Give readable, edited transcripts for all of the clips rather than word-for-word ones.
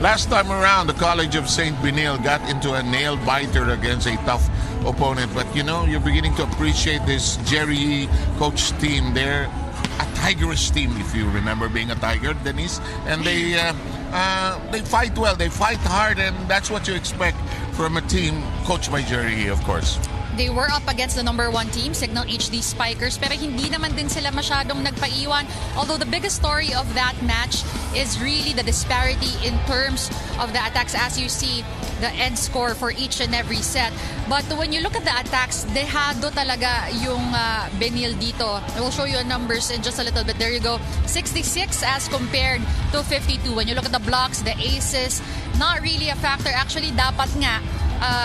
Last time around, the College of St. Benil got into a nail-biter against a tough opponent. But, you know, you're beginning to appreciate this Jerry coach team. They're a Tigerish team, if you remember being a Tiger, Denise. And they fight well, they fight hard, and that's what you expect from a team coached by Jerry, of course. They were up against the #1 team, Signal HD Spikers, pero hindi naman din sila masyadong nagpaiwan. Although the biggest story of that match is really the disparity in terms of the attacks, as you see the end score for each and every set. But when you look at the attacks, dehado talaga yung Benil dito. I will show you the numbers in just a little bit. There you go. 66 as compared to 52. When you look at the blocks, the aces, not really a factor. Actually, dapat nga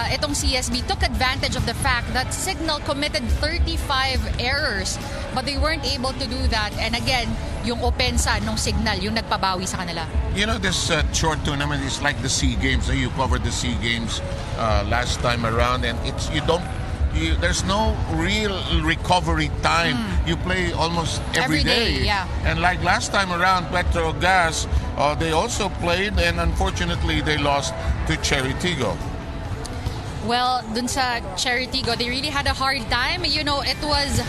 itong CSB took advantage of the fact that Signal committed 35 errors, but they weren't able to do that. And again, yung opensa nung Signal, yung nagpabawi sa kanila. You know, this short tournament is like the SEA Games. You covered the SEA Games last time around, and there's no real recovery time. You play almost every day. Yeah. And like last time around, Petrogas, they also played, and unfortunately they lost to Cheritigo. Well, dun sa Cheritigo, they really had a hard time. You know, it was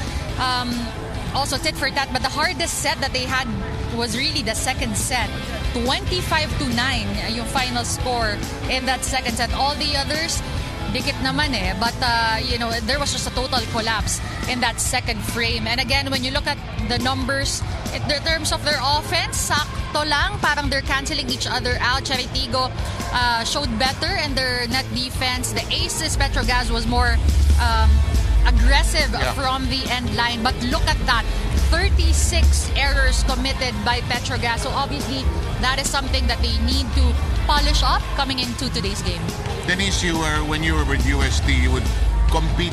also tit for tat, but the hardest set that they had was really the second set. 25-9 yung final score in that second set. All the others, dikit naman eh. But, you know, there was just a total collapse in that second frame. And again, when you look at the numbers, in terms of their offense, sakto lang. Parang they're canceling each other out. Cheritigo showed better in their net defense. The aces, Petrogas was more aggressive from the end line. But look at that. 36 errors committed by Petrogas. So obviously, that is something that they need to polish up coming into today's game. Denise, when you were with UST, you would compete.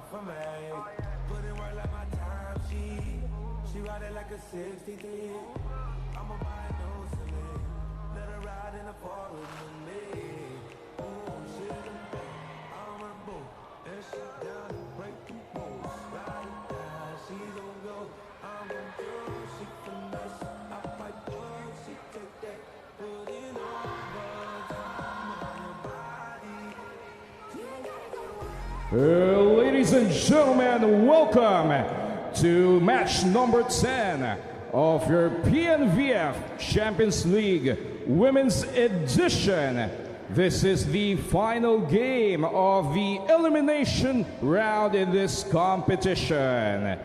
For me, put in work like my time she ride it like a 63. I'ma buy a new Celine, let her ride in the forest with me. Oh, she's a boat, I'm a boat, and she down to break the rules. Ride it down, she gon' go, I'm gon' do. She finesse, I fight good, she take that, put it overtime on your body. Ladies and gentlemen, welcome to match number 10 of your PNVF Champions League Women's Edition. This is the final game of the elimination round in this competition.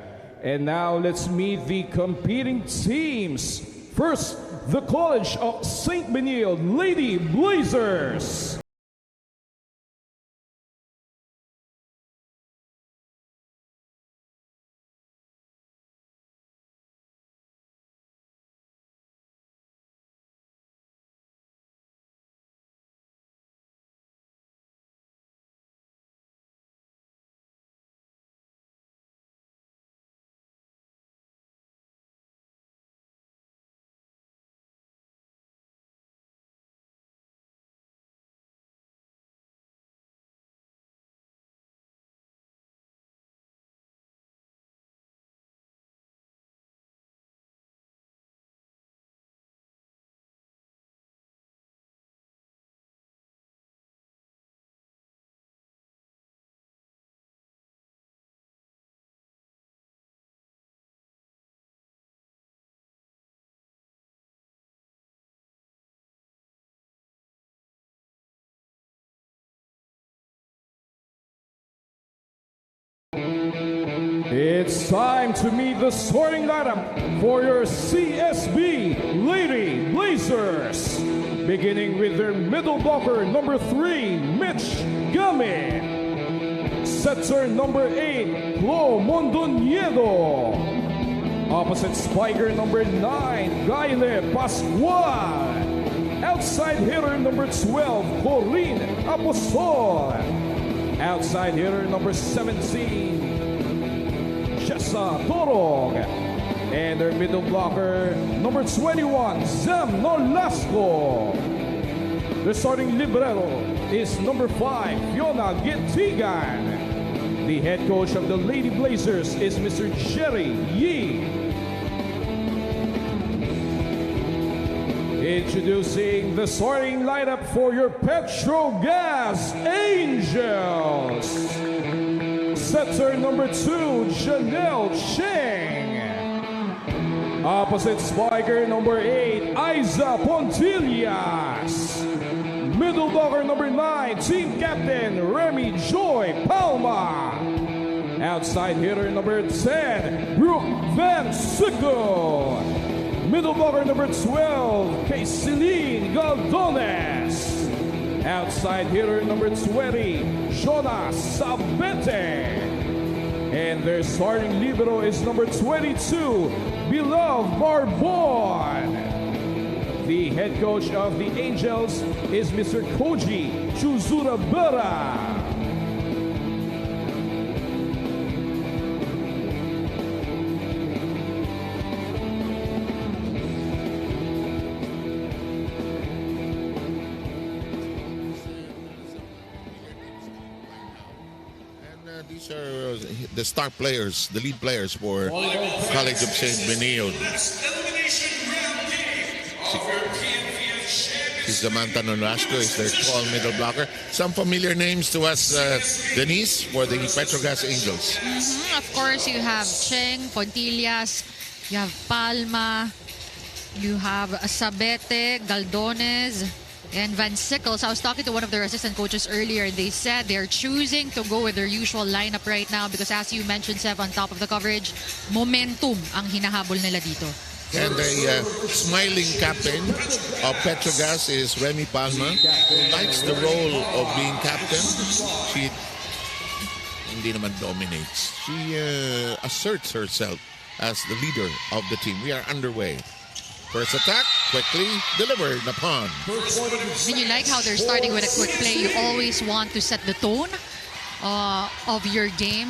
And now let's meet the competing teams. First, the College of St. Benil Lady Blazers. It's time to meet the starting lineup for your CSB Lady Blazers. Beginning with their middle blocker, number 3, Mitch Gami. Setter number 8, Flo Mondoniedo. Opposite spiker number 9, Gaile Pascual. Outside hitter number 12, Corinne Apostol. Outside hitter number 17, Jessa Torog. And their middle blocker, number 21, Zem Nolasco. The starting libero is number 5, Fiona Gitigan. The head coach of the Lady Blazers is Mr. Jerry Yee. Introducing the starting lineup for your Petrogas Angels. Setter number 2, Janelle Cheng. Opposite spiker number 8, Aiza Pontillas. Middle blocker number 9, team captain Remy Joy Palma. Outside hitter number 10, Brooke Van Sickle. Middle blocker number 12, Kayceline Galdones. Outside hitter number 20, Jonas Sabete. And their starting libero is number 22, Beloved Barbon. The head coach of the Angels is Mr. Koji Chuzurabera. These are the star players, the lead players for College of St. Benil. Samantha Nolasco is their tall middle blocker. Some familiar names to us, Denise, for the Petrogas Angels. Of course, you have Cheng, Pontillas, you have Palma, you have Sabete, Galdones, and Van Sickles. I was talking to one of their assistant coaches earlier. They said they're choosing to go with their usual lineup right now because, as you mentioned, Sev, on top of the coverage, momentum ang hinahabol nila dito. And the smiling captain of Petrogas is Remy Palma, who likes the role of being captain. She hindi naman dominates. She asserts herself as the leader of the team. We are underway. First attack, quickly delivered upon. And you like how they're starting with a quick play. You always want to set the tone of your game.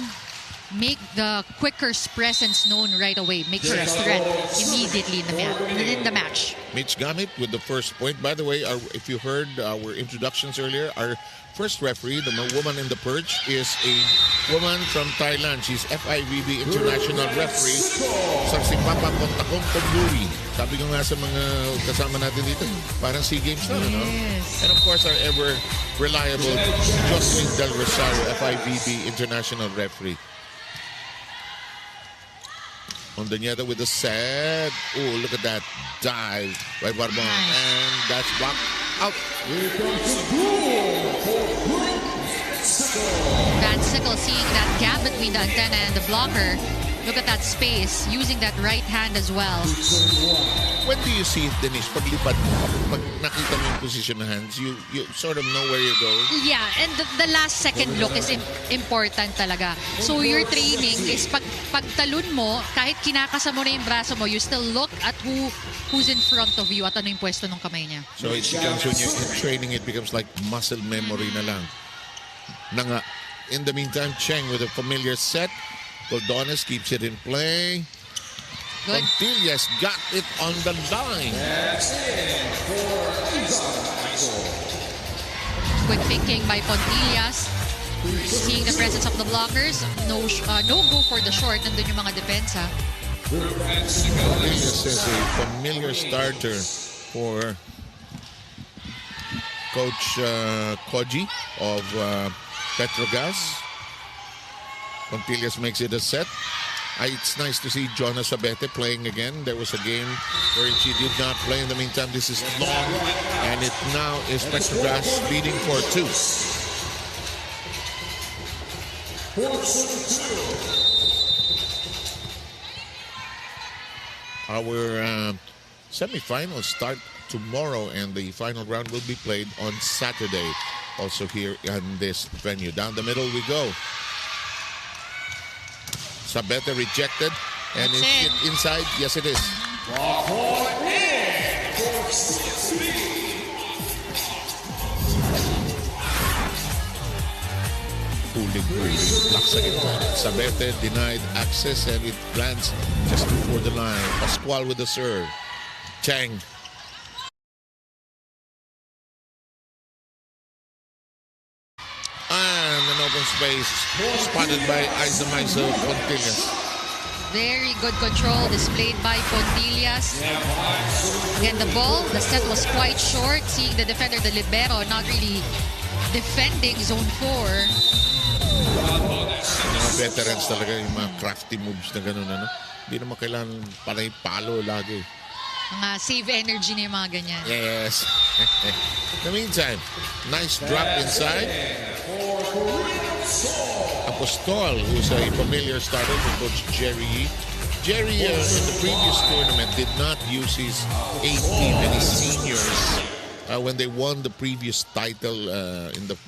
Make the quicker presence known right away. Make her a threat immediately in the match. Mitch Gamit with the first point. By the way, if you heard our introductions earlier, our first referee, the woman in the perch, is a woman from Thailand. She's FIVB international referee. Si Papa Kontakong Paguri. Sabi ko nga sa mga kasama natin dito, parang SEA Games na, no? And of course, our ever reliable Jocelyn Del Rosario, FIVB international referee. Ondanieta with the set. Oh, look at that dive by Barbon. And that's blocked out. Van Sickle seeing that gap between the antenna and the blocker. Look at that space, using that right hand as well. When do you see it, Denise? Paglipad mo, pag nakita mo yung position ng hands, you sort of know where you're going. Yeah, and the last second look is important talaga. So your training is pagtalon mo, kahit kinakasa mo na yung braso mo, you still look at who's in front of you at ano yung pwesto ng kamay niya. So it becomes, when you're in training, it becomes like muscle memory na lang. In the meantime, Cheng with a familiar set. Goldones keeps it in play. Good. Pontillas got it on the line. Quick thinking by Pontillas. Seeing the presence of the blockers. No go for the short. Nandun yung mga depensa. Pontillas is a familiar starter for Coach Koji of Petrogas. Pontillas makes it a set. It's nice to see Jonas Sabete playing again. There was a game where she did not play. In the meantime, this is long, and it now is Petrogras leading 4-2. Our semifinals start tomorrow, and the final round will be played on Saturday, also here in this venue. Down the middle we go. Sabete rejected, and it's hit inside. Yes, it is. Pulling. Block sa gitna. Sabete denied access, and it lands just before the line. Pascual with the serve. Chang. And an open space spotted by Isamaisa Pontillas. Very good control displayed by Pontillas. Again, the ball, the set was quite short. Seeing the defender, the libero, not really defending zone 4. Mga veterans talaga, yung mga crafty moves na gano'n, ano? Hindi naman kailangan panay palo lagi. Mga save energy na yung mga ganyan. Yes. In the meantime, nice drop inside. Apostol, who's a familiar starter for Coach Jerry. Jerry, in the previous tournament, did not use his A team and his seniors when they won the previous title in the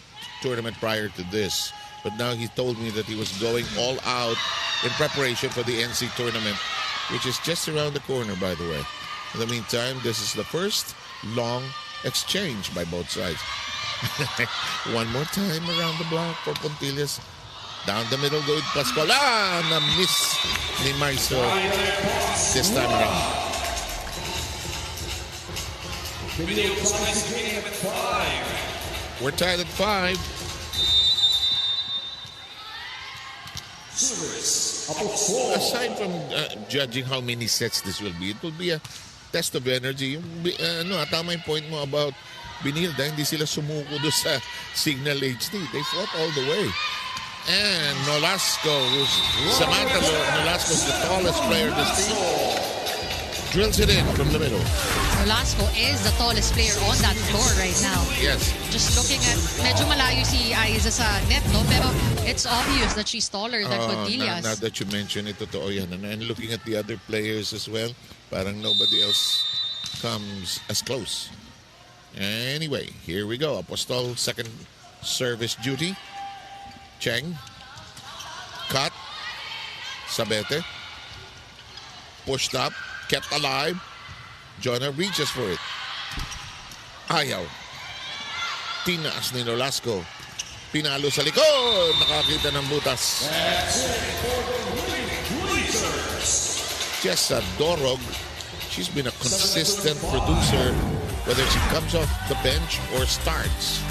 tournament prior to this. But now he told me that he was going all out in preparation for the NC tournament, which is just around the corner, by the way. In the meantime, this is the first long exchange by both sides. One more time around the block for Pontillas. Down the middle, go with Pascual. Na-miss ni Maiso this time around. We're tied at 5. Aside from judging how many sets this will be, it will be a test of energy. Tama yung point mo about Binilda, hindi sila sumuko doon sa Signal HD. They fought all the way. And Nolasco, Samantha Nolasco is the tallest player in this team. Drills it in from the middle. Nolasco is the tallest player on that floor right now. Yes. Just looking at, medyo malayo si Aiza sa net, no? Pero it's obvious that she's taller than Pontillas. Now that you mention it, totoo yan. And looking at the other players as well, parang nobody else comes as close. Anyway, here we go. Apostol, second service duty. Cheng. Cut. Sabete. Pushed up. Kept alive. Jonah reaches for it. Ayaw. Tinaas ni Nolasco. Pinalo sa likod. Nakakita ng butas. Jessa Dorog. She's been a consistent producer, whether she comes off the bench or starts.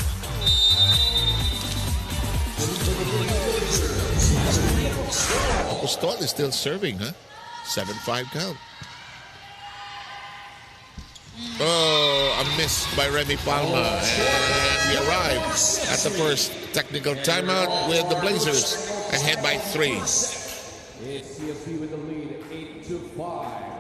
Apostol is still serving, huh? 7-5 count. Oh, a miss by Remy Palma. And we arrive at the first technical timeout with the Blazers ahead by 3. It's CSB with the lead, 8-5.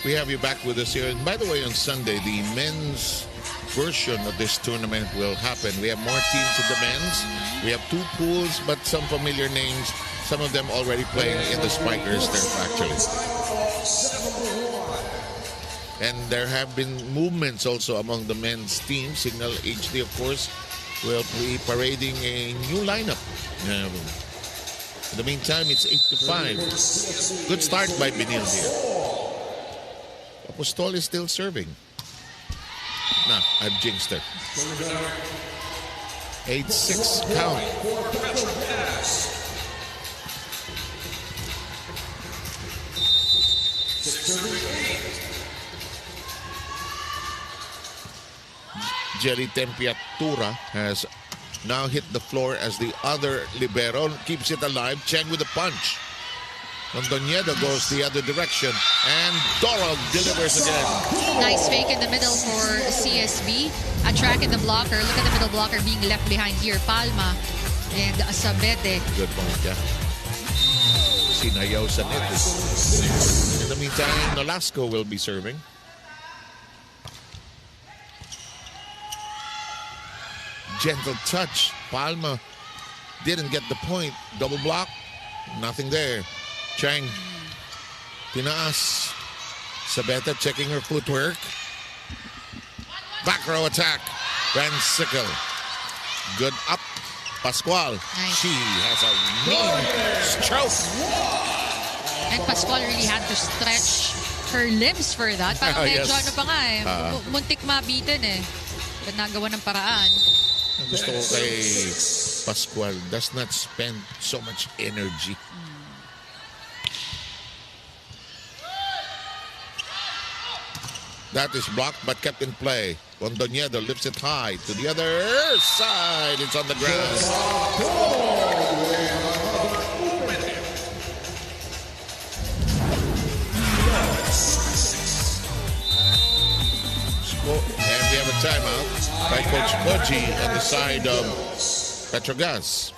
We have you back with us here. And by the way, on Sunday, the men's version of this tournament will happen. We have more teams in the men's. We have 2 pools, but some familiar names. Some of them already playing in the Spikers turf, actually. And there have been movements also among the men's team. Signal HD, of course, will be parading a new lineup. In the meantime, it's 8-5. Good start by Benil here. Apostol is still serving. Nah, I've jinxed it. 8-6 count. Jerry Tempiatura has now hit the floor as the other libero. Keeps it alive. Cheng with a punch. Mondoñedo goes the other direction. And Dorog delivers again. Nice fake in the middle for CSB. A track in the blocker. Look at the middle blocker being left behind here. Palma and Sabete. Good point, yeah. Sinayaw sa net. In the meantime, Nolasco will be serving. Gentle touch. Palma didn't get the point. Double block. Nothing there. Chang. Tinaas. Sabeta checking her footwork. Back row attack. Van Sickle. Good up. Pascual. Nice. She has a mean stroke. And Pascual really had to stretch her limbs for that. Parang medyo Yes. ano pa nga eh. Muntik mabitin eh. But nagawa ng paraan. Ang gusto ko kay Pascual, does not spend so much energy. That is blocked but kept in play. Mondoñedo lifts it high to the other side. It's on the ground. And we have a timeout by Coach Koji on the side of Petrogas.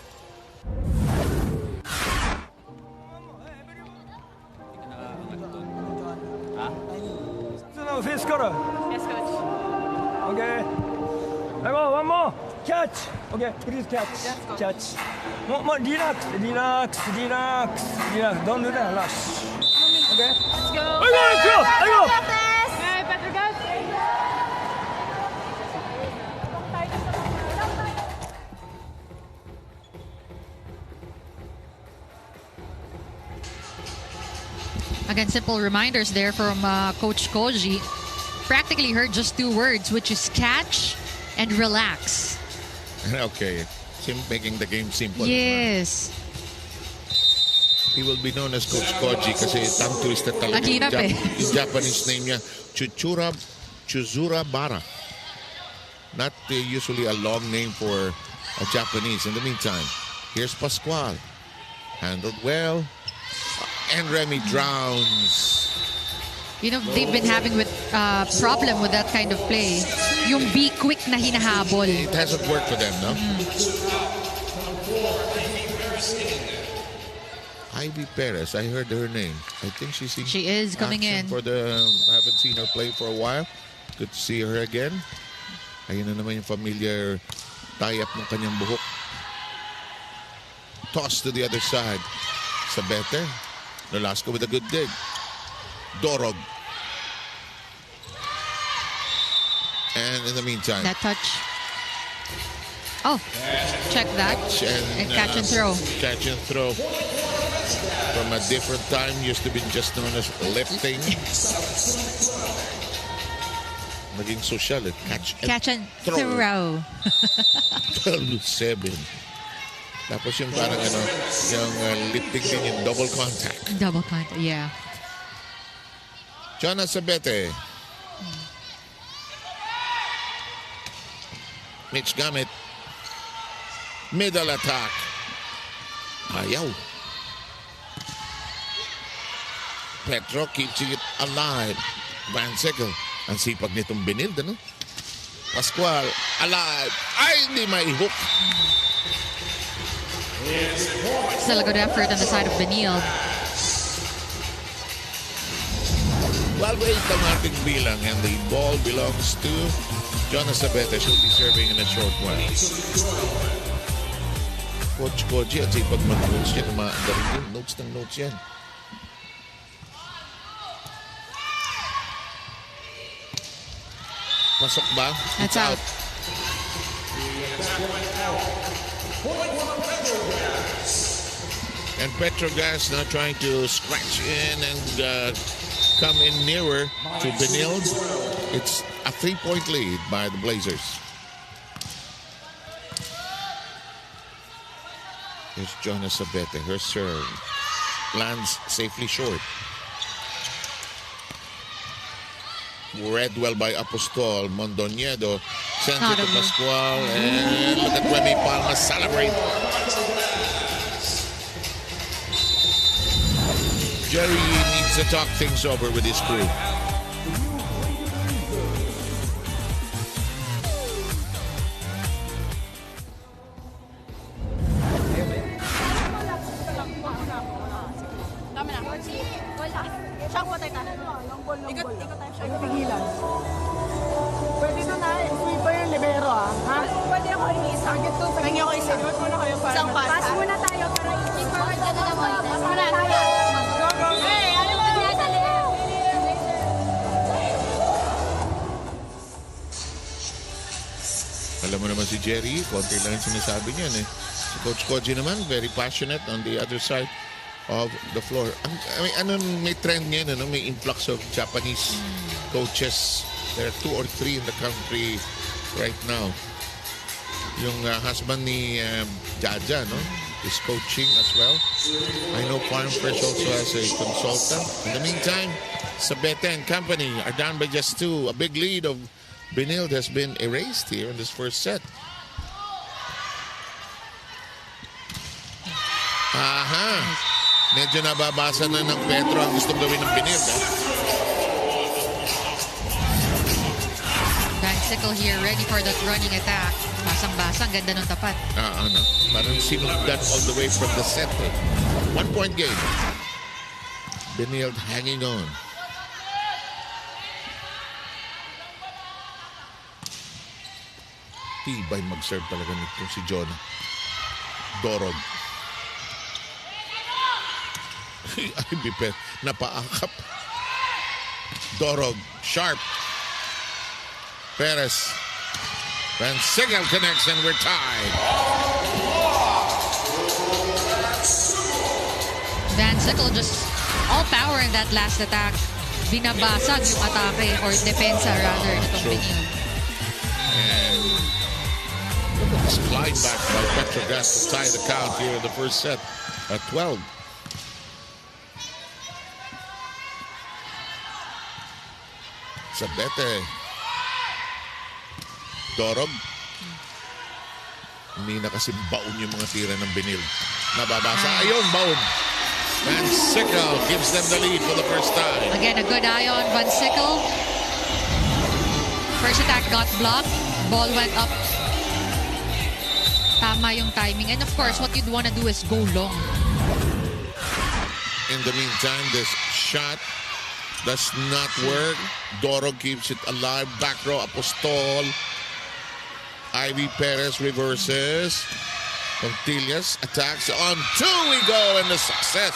Face cutter. Yes, coach. Okay. I go one more. Catch. Okay, please catch. Yes, coach. Catch. More relax, relax, relax, relax. Don't do that. Relax. Okay. Let's go. I go, let's go. I go. Hey, Petrogas. Again, simple reminders there from Coach Koji. Practically heard just 2 words, which is catch and relax. Okay, him making the game simple. Yes. He will be known as Coach Koji kasi tongue twisted talaga. Ang hirap eh. Yung Japanese name niya, Chuzura Bara. Not usually a long name for a Japanese. In the meantime, here's Pascual. Handled well. And Remy drowns. You know, they've been having with problem with that kind of play. Yung be quick na hinahabol. It hasn't worked for them, no? Ivy Perez, I heard her name. I think she's in She is coming action in. for the. I haven't seen her play for a while. Good to see her again. Ayun na naman yung familiar tie-up ng kanyang buhok. Toss to the other side. Sabete. Nolasco with a good dig. Dorog. And in the meantime, That touch. Oh, check that. And catch and throw. Catch and throw. From a different time, used to be just known as lifting. Naging social eh. Catch and throw. throw. 12-7. Tapos yung parang ano, yung lifting din yung double contact. Double contact, yeah. Jonas Sabete. Mitch Gamit. Middle attack. Ayaw. Petro keeps it alive. Van Sickle. Ang sipag nitong Benild, ano? Pascual, alive. Ay, hindi mai-hook. Still a good effort on the side of Benil. 12-8 ang ating bilang and the ball belongs to Jonas Abete. She'll be serving in a short while. Coach Koji at sipag mag-notes yan. Maagaling din. Notes ng notes yan. Pasok ba? That's out. And Petrogas now trying to scratch in and come in nearer to Benil. It's a 3-point lead by the Blazers. Here's Jonas Abete. Her serve lands safely short. Read well by Apostol. Mondoñedo sends it to Pascual. And look at Remy Palma celebrate. Jerry needs to talk things over with his crew. Ikot tayo siya. Pigilan. Pwede doon na, sweeper yung libero ha? Pwede ako isa. Pwede ako isa. Ikot muna kayo para Isang pass. Pass muna tayo para i-forward ka na naman. Pass muna tayo. Go, go, go. Hey, ano ba? Alam mo naman si Jerry, konti lang yung sinasabi niyan eh. Si Coach Koji naman, very passionate on the other side of the floor. May trend ngayon, may influx of Japanese coaches. There are 2 or 3 in the country right now. Yung husband ni Jaja, is coaching as well. I know Farm Fresh also has a consultant. In the meantime, Sabete and company are down by just 2. A big lead of Benil has been erased here in this first set. Aha! Medyo nababasa na ng Petro ang gustong gawin ng Benil. Van Sickle here, ready for that running attack. Basang-basang, ganda ng tapat. Parang sinugdan all the way from the center. 1-point game. Benil hanging on. Tibay mag-serve talaga nito si Jonah. Dorog. Ay, bipet. Napaakap. Dorog. Sharp. Perez. Van Sickle connects and we're tied. Van Sickle just all power in that last attack. Binabasag yung atake or depensa rather nitong Benil. And look at this climb back by Petrogas to tie the count here in the first set at 12. Sabete. Dorog. Hindi na kasi baon yung mga tira ng Benil. Nababasa. Ayun, baon. Van Sickle gives them the lead for the first time. Again, a good eye on Van Sickle. First attack got blocked. Ball went up. Tama yung timing. And of course, what you'd want to do is go long. In the meantime, this shot does not work. Dorog keeps it alive. Back row, Apostol. Ivy Perez reverses. Contillas attacks. On 2 we go, and the success.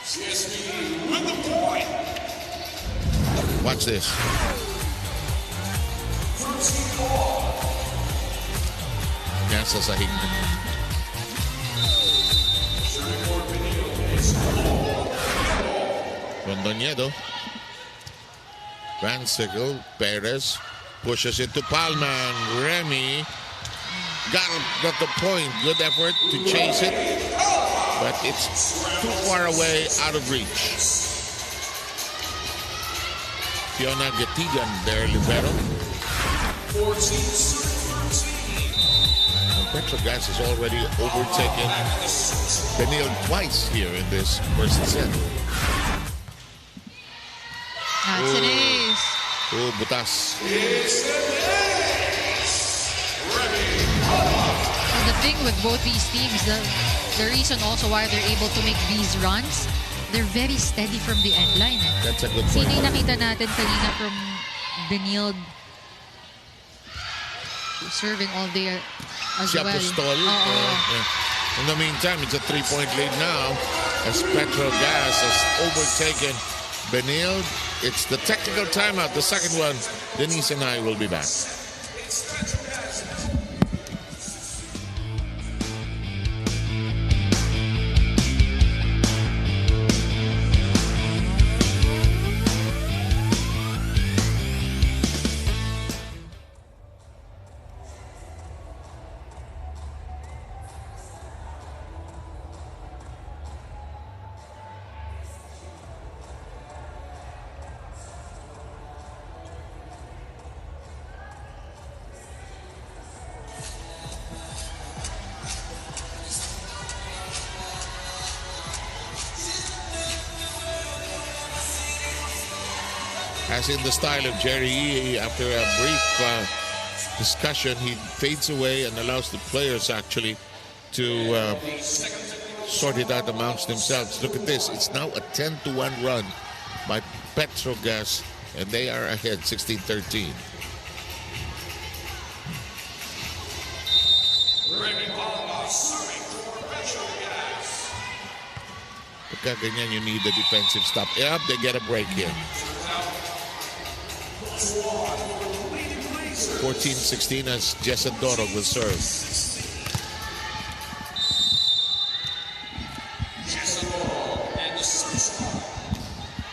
CSB with the point. Watch this. Yan sa sahig na. Mondoñedo. Van Sickle. Perez pushes it to Palman. Remy got the point. Good effort to chase it, but it's too far away, out of reach. Fiona Getigan there, libero. Petrogas has already overtaken Benil twice here in this first set. That's an ace. Oh, butas. And the thing with both these teams, the reason also why they're able to make these runs, they're very steady from the end line. That's a good Sino point. yung nakita natin kanina from Benilde serving all day as Si well. Apostol. Oo. In the meantime, it's a 3-point lead now as Petrogas has overtaken Benilde. It's the technical timeout, the second one. Denise and I will be back. As in the style of Jerry E, after a brief discussion, he fades away and allows the players actually to sort it out amongst themselves. Look at this. It's now a 10-1 run by Petrogas, and they are ahead 16-13. Pagka ganyan, you need the defensive stop. Yep, they get a break here. 14-16 as Jessa Dorog will serve.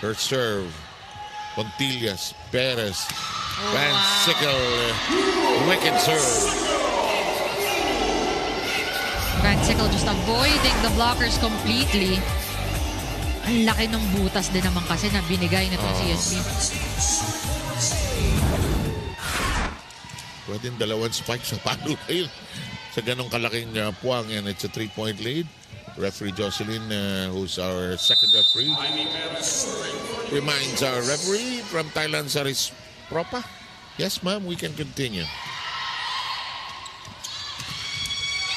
Her serve. Pontillas, Perez, Van Sickle, wicked serve. Van Sickle just avoiding the blockers completely. Ang laki ng butas din naman kasi na binigay nitong CSB. Pwedeng dalawang spikes sa palo kayo sa ganong kalaking puwang, and it's a 3-point lead. Referee Jocelyn, who's our second referee, reminds our referee from Thailand, Saris Propa. Yes, ma'am, we can continue.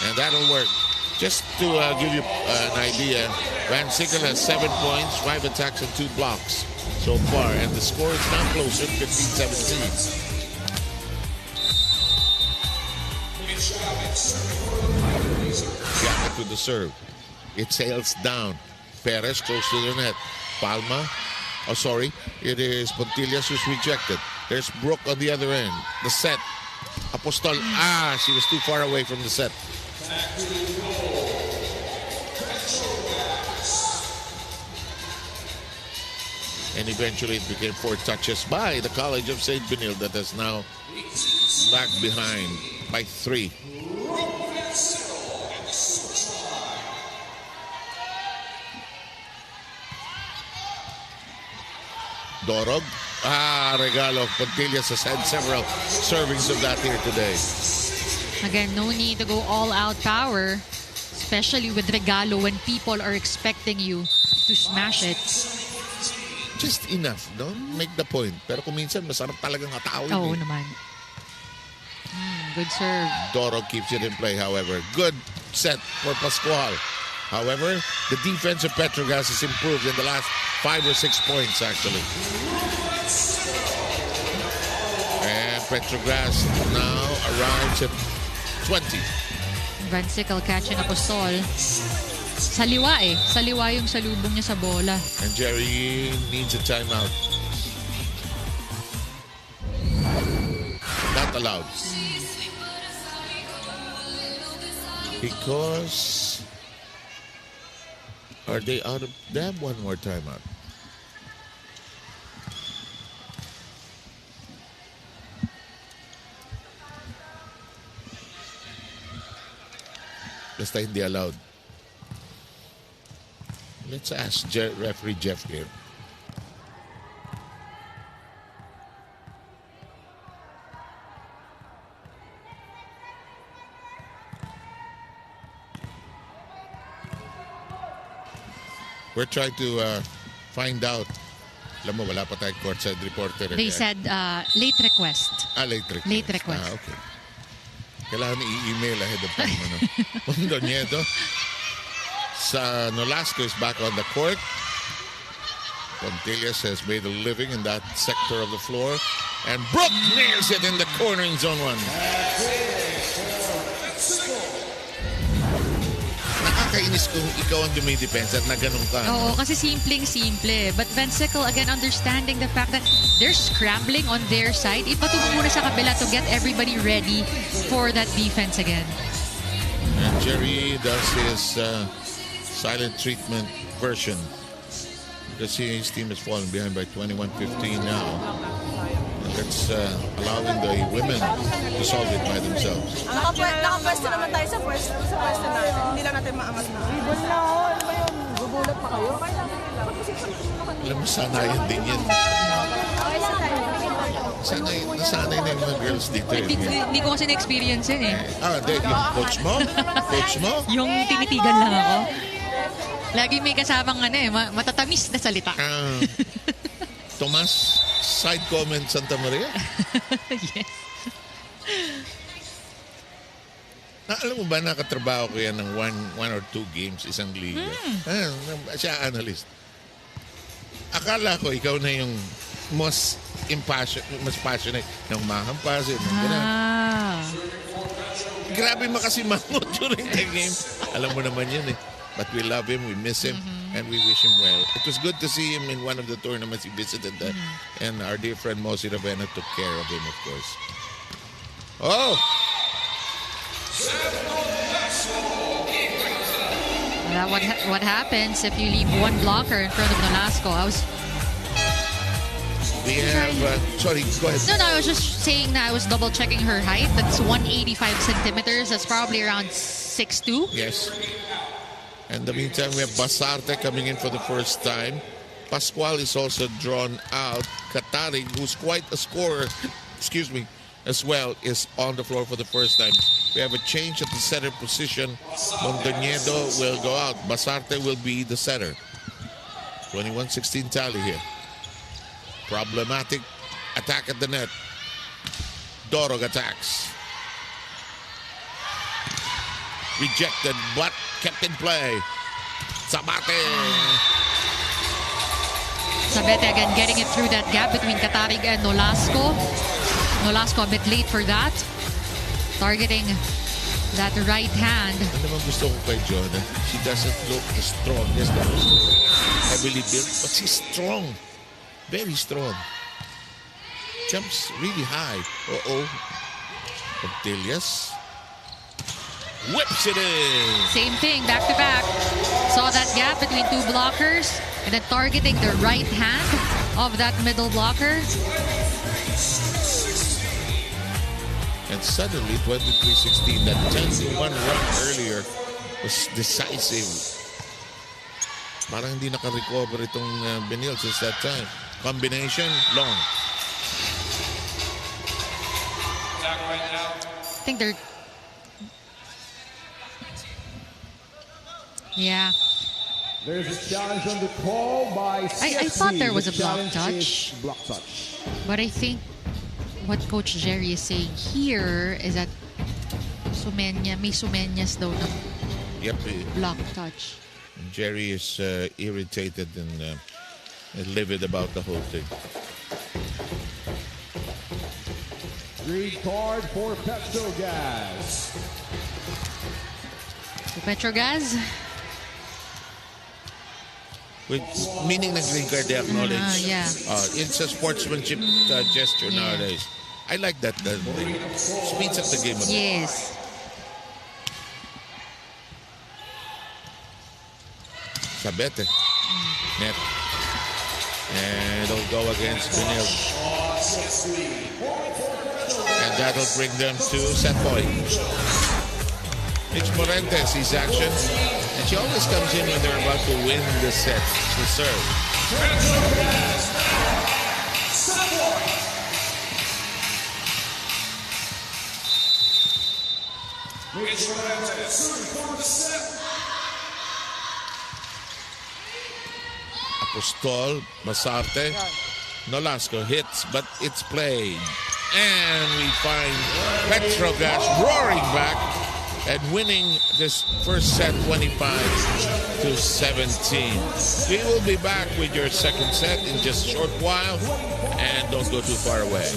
And that'll work. Just to give you an idea, Van Sickle has 7 points, 5 attacks, and 2 blocks so far. And the score is now closer, 15-17. Gap to the serve. It sails down. Perez close to the net. Palma. Oh, sorry. It is Pontillas who's rejected. There's Brooke on the other end. The set. Apostol. She was too far away from the set. And eventually it became 4 touches by the College of St. Benilde that has now lagged behind by 3. Dorog. Regalo. Pontillas has had several servings of that here today. Again, no need to go all-out power, especially with Regalo when people are expecting you to smash it. Just enough, don't make the point. Pero kung minsan, masarap talagang hatawin. Oo naman. Good serve. Dorog keeps it in play, however. Good set for Pascual. However, the defense of Petrogas has improved in the last 5 or 6 points, actually. And Petrogas now arrives at 20. Van Sickle catching Apostol. Saliwa Saliwa yung salubong niya sa bola. And Jerry needs a timeout. Not allowed. Because... Are they out of... They have one more timeout. Basta hindi allowed. Let's ask referee Jeff here. We're trying to find out. Alam mo, wala pa tayong courtside reporter. They said late request. Late request. Late request. Okay. Kailangan i-email ahead of time. Mundo Nieto. Nolasco is back on the court. Pontillas has made a living in that sector of the floor. And Brooke nails it in the corner in zone 1. Nakakainis kung ikaw ang dumidepensa at na ganun ka. Oo, kasi simpleng-simple. But Vencicle, again, understanding the fact that they're scrambling on their side. Ipatungo muna sa kabila to get everybody ready for that defense again. And Jerry does his silent treatment version. Because his team has fallen behind by 21-15 now. And that's allowing the women to solve it by themselves. Nakapwesto naman tayo sa pwesto natin. Hindi lang natin maangat na. Ribbon na ako. Ano ba yun? Gugulat pa kayo? Alam mo, sanayan din yan. Nasanay na yung mga girls dito. Hindi ko kasi na-experience yun eh. Yung coach mo? Coach mo? Yung tinitigan lang ako. Lagi may kasamang matatamis na salita. Tomas, side comment Santa Maria? Yes. Alam mo ba, nakatrabaho ko yan ng one or two games isang liga. Siya analyst. Akala ko ikaw na yung mas passionate ng mahampasin. Grabe makasimangot during the game. Alam mo naman yun eh. But we love him, we miss him, and we wish him well. It was good to see him in one of the tournaments he visited, and our dear friend Mosi Ravena took care of him, of course. Oh! What happens if you leave one blocker in front of Nolasco? We have, sorry, go ahead. No, I was just saying that I was double checking her height. That's 185 centimeters. That's probably around 6'2". Yes. In the meantime, we have Basarte coming in for the first time. Pascual is also drawn out. Katarig, who's quite a scorer, as well, is on the floor for the first time. We have a change at the setter position. Montañedo will go out. Basarte will be the setter. 21-16 tally here. Problematic attack at the net. Dorog attacks. Rejected, but kept in play. Sabate. Sabete again getting it through that gap between Katarig and Nolasco. Nolasco a bit late for that. Targeting that right hand. Ano naman gusto ko kay Jonah? She doesn't look the strongest, the most heavily built, but she's strong. Very strong. Jumps really high. Pontillas. Whips it in. Same thing, back to back. Saw that gap between two blockers and then targeting the right hand of that middle blocker. And suddenly, 23-16, that 10-1 run earlier was decisive. Parang hindi naka-recover itong Benil since that time. Combination, long. I think they're... Yeah. There's a challenge on the call by CSB. I thought there was a block touch. touch. But I think what Coach Jerry is saying here is that may sumenyas daw ng block touch. Jerry is irritated and livid about the whole thing. Green card for Petrogas. Petrogas? Meaning the green card they acknowledge. Yeah. It's a sportsmanship gesture nowadays. I like that. That speeds up the game a bit. Yes. Sabete. Net. And it'll go against Benil. And that'll bring them to set point. Mitch Morentes sees action. And she always comes in when they're about to win the set. To serve. Apostol, Basarte, Nolasco hits, but it's played. And we find Petrogas roaring back and winning this first set 25-17. We will be back with your second set in just a short while, and don't go too far away.